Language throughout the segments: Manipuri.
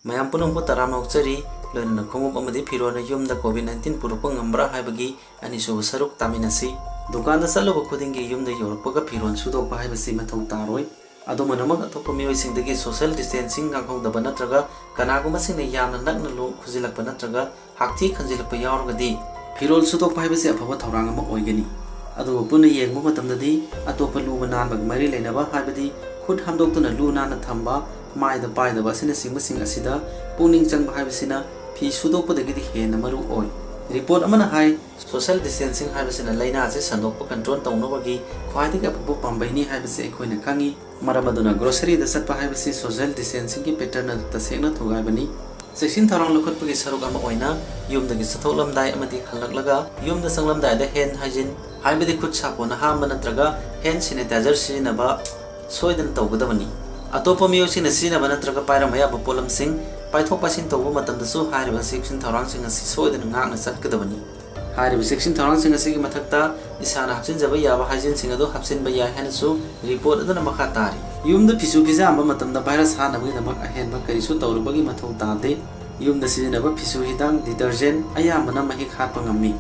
mayam punungpu taramna ukchari loinana khongup amadi firona yumda COVID-19 purukpa ngambra haibagi anisuba saruk taminasi dukanda chaluba khudingi yumda yorukpaga firon sudokpa haibasi mathau taroi adomanamak athopa miyoisingdagi social distancing nganghaudaba natraga kanaguma singna yamna nakna lo khujilakpa natraga hakthi khanjilakpa yauragadi firol sudokpa haibasi afaba thorang ama oigani aduba punna yengba matamdadi atopa luba nanbag mari leinaba haibadi khud hamdoktuna lu nana thamba maida paidaba asina singmasing asida puning changba haibasina fi sudokpadagidi hena maru oi report amana hai social distancing haibasina laina ase sandokpa control tawnabagi khwaidagi apabu pambaini haibase ekhoina khangi maramaduna grocery da satpa haibasi social distancing ki pattern ta sekna thugaibani section tharang lokhotpagi saruk ama oina yumdagi sathoklamdai amadi khallaklaga yumda sanglamdai da hand hygiene haibadi khud sapona hamba natraga hand sanitizer sinaba soidan tawgadabani atopa miyosina sinaba natraga pairamaya polamsing paithok pasin tawba matamdasu hairiba section tharang asi soidan ngakna satgadabani hairiba section tharang asi gi mathakta isana hapsinjaba yaba hygiene sing ado hapsinba yai hanasu report adana makha tari yumda pisu pisa amba matamda virus hanabagi namak ahenba karisu tawrubagi mathau tade yumda sinaba pisu hidang detergent ayamana mahi khatpa ngammi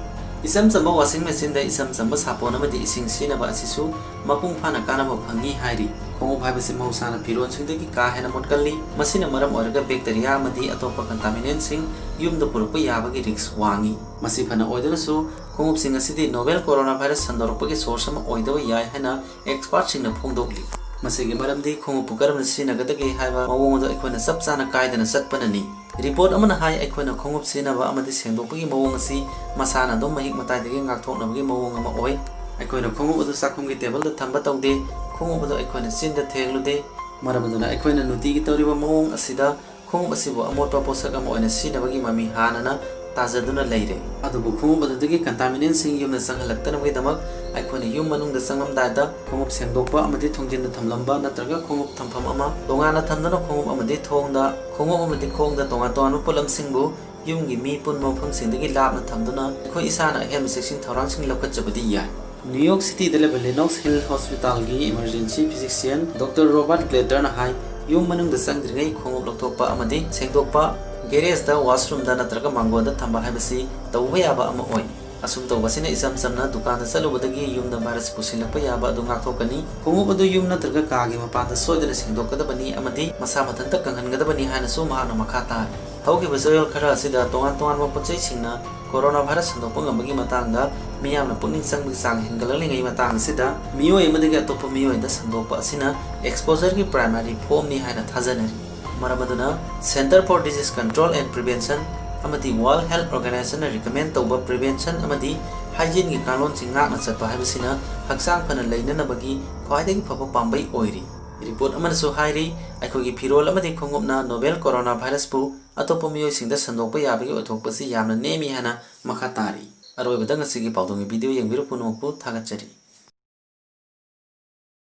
isam samba washing machine da isam samba sapon amadi ising sinaba asisu mapung phana kanaba phangi hairi khongup haibasi mahusana firon singdagi ka hena motkalli masina maram oraga bacteria amadi atopa contaminant sing yumda purukpa yabagi risk wangi masi phana oidanasu khongup sing asidi novel coronavirus sandorpagi source ama oidaba yai hena expert singna phongdokli masigi maramdi khongup karamna sinagadagi haiba mawongda ekhona sap chana kaidana satpanani report amana hai ekhona khongup sinaba amadi sengdokpagi mawong asi masana dom mahik mataidagi ngakthoknabagi mawong ama oi ekhona khongup adu sakhumgi table da thamba tawde khongup adu ekhona sinda thenglude maramaduna ekhona nuti gi tawriba mawong asida khongup asibu amotpa posak ama oina sinabagi mami hanana tajaduna leire adubu khongup adudagi contaminant sing yumna sanghalaktanabagi damak ekhona yum manungda sanglamdaida khongup sengdokpa amadi thongjinda thamlamba natraga khongup thampham ama tongana thamdana khongup amadi thongda khongup amadi khongda tonga tonu polamsingbu yumgi mi pun mawpham singdagi labna thamduna ekhoi isana hem section thorang sing lokhatjabadi yai New York City dele Lenox Hill Hospital gi emergency physician Dr. Robert Glader na hai yum manungda sangdringai khongup loktokpa amadi sengdokpa garage da washroom da natraga mango da thamba haibasi tawba yaba ama oi asum tawbasina isam samna dukan da salubadagi yumda virus pusilakpa yaba adu ngakthokani khongup adu yum natraga kagi mapanda soidana sengdokadabani amadi masa mathanta kanghangadabani haina su mahana makhata hauki basoyal khara asida tongan tongan mapochai singna coronavirus sandokpa ngambagi matangda miyamna puning sangbi sang hingalangai matang asida miyoi amadagi atopa miyoi da sandokpa asina exposure ki primary form ni haina thajanari maramaduna Center for Disease Control and Prevention amadi World Health Organization recommend tawba prevention amadi hygiene gi kanlon singak na chatpa haibasina haksang phana leinanabagi khwaidagi phaba pambai oiri report amana so hairi aikhogi firol amadi khongopna novel coronavirus pu atopa miyoi singda sandokpa yabagi othokpasi yamna nemi hana makha tari aroibada ngasigi pawdongi video yengbiru punokpu thagatchari